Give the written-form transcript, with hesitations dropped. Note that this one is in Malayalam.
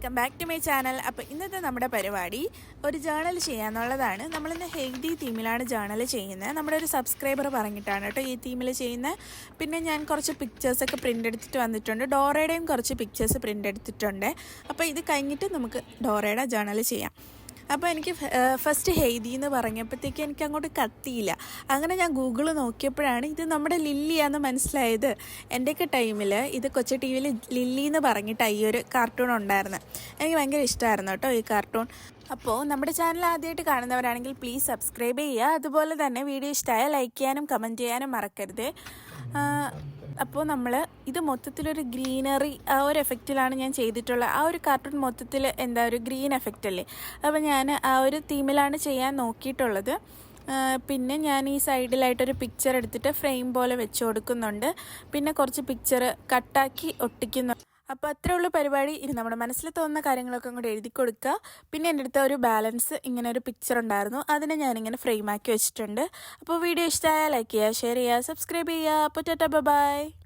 Welcome back to my channel. അപ്പോൾ ഇന്നത്തെ നമ്മുടെ പരിപാടി ഒരു ജേണൽ ചെയ്യാന്നുള്ളതാണ്. നമ്മളിന്ന് ഹെയ്തി തീമിലാണ് ജേണൽ ചെയ്യുന്നത്. നമ്മുടെ ഒരു സബ്സ്ക്രൈബർ പറഞ്ഞിട്ടാണ് കേട്ടോ ഈ തീമിൽ ചെയ്യുന്നത്. പിന്നെ ഞാൻ കുറച്ച് പിക്ചേഴ്സൊക്കെ പ്രിൻ്റ് എടുത്തിട്ട് വന്നിട്ടുണ്ട്. ഡോറയുടെയും കുറച്ച് പിക്ചേഴ്സ് പ്രിൻ്റ് എടുത്തിട്ടുണ്ട്. അപ്പോൾ ഇത് കഴിഞ്ഞിട്ട് നമുക്ക് ഡോറയുടെ ജേണൽ ചെയ്യാം. അപ്പോൾ എനിക്ക് ഫസ്റ്റ് ഹെയ്തി എന്ന് പറഞ്ഞപ്പോഴത്തേക്ക് എനിക്ക് അങ്ങോട്ട് കത്തിയില്ല. അങ്ങനെ ഞാൻ ഗൂഗിൾ നോക്കിയപ്പോഴാണ് ഇത് നമ്മുടെ ലില്ലിയാന്ന് മനസ്സിലായത്. എൻ്റെയൊക്കെ ടൈമിൽ ഇത് കൊച്ചു ടി വിയിൽ ലില്ലി എന്ന് പറഞ്ഞിട്ട് ഈ ഒരു കാർട്ടൂൺ ഉണ്ടായിരുന്നു. എനിക്ക് ഭയങ്കര ഇഷ്ടമായിരുന്നു കേട്ടോ ഈ കാർട്ടൂൺ. അപ്പോൾ നമ്മുടെ ചാനൽ ആദ്യമായിട്ട് കാണുന്നവരാണെങ്കിൽ പ്ലീസ് സബ്സ്ക്രൈബ് ചെയ്യുക. അതുപോലെ തന്നെ വീഡിയോ ഇഷ്ടമായ ലൈക്ക് ചെയ്യാനും കമൻറ്റ് ചെയ്യാനും മറക്കരുത്. അപ്പോൾ നമ്മൾ ഇത് മൊത്തത്തിലൊരു ഗ്രീനറി ആ ഒരു എഫക്റ്റിലാണ് ഞാൻ ചെയ്തിട്ടുള്ളത്. ആ ഒരു കാർട്ടൂൺ മൊത്തത്തിൽ എന്താ ഒരു ഗ്രീൻ എഫക്റ്റ് അല്ലേ. അപ്പോൾ ഞാൻ ആ ഒരു തീമിലാണ് ചെയ്യാൻ നോക്കിയിട്ടുള്ളത്. പിന്നെ ഞാൻ ഈ സൈഡിലായിട്ടൊരു പിക്ചർ എടുത്തിട്ട് ഫ്രെയിം പോലെ വെച്ച് കൊടുക്കുന്നുണ്ട്. പിന്നെ കുറച്ച് പിക്ചർ കട്ടാക്കി ഒട്ടിക്കുന്നു. അപ്പോൾ അത്രയുള്ള പരിപാടി. ഇനി നമ്മുടെ മനസ്സിൽ തോന്നുന്ന കാര്യങ്ങളൊക്കെ അങ്ങോട്ട് എഴുതി കൊടുക്കുക. പിന്നെ എൻ്റെ അടുത്ത് ഒരു ബാലൻസ് ഇങ്ങനെ ഒരു പിക്ചർ ഉണ്ടായിരുന്നു, അതിനെ ഞാനിങ്ങനെ ഫ്രെയിമാക്കി വെച്ചിട്ടുണ്ട്. അപ്പോൾ വീഡിയോ ഇഷ്ടമായാൽ ലൈക്ക് ചെയ്യുക, ഷെയർ ചെയ്യുക, സബ്സ്ക്രൈബ് ചെയ്യുക. അപ്പോൾ ടാറ്റാ ബൈ.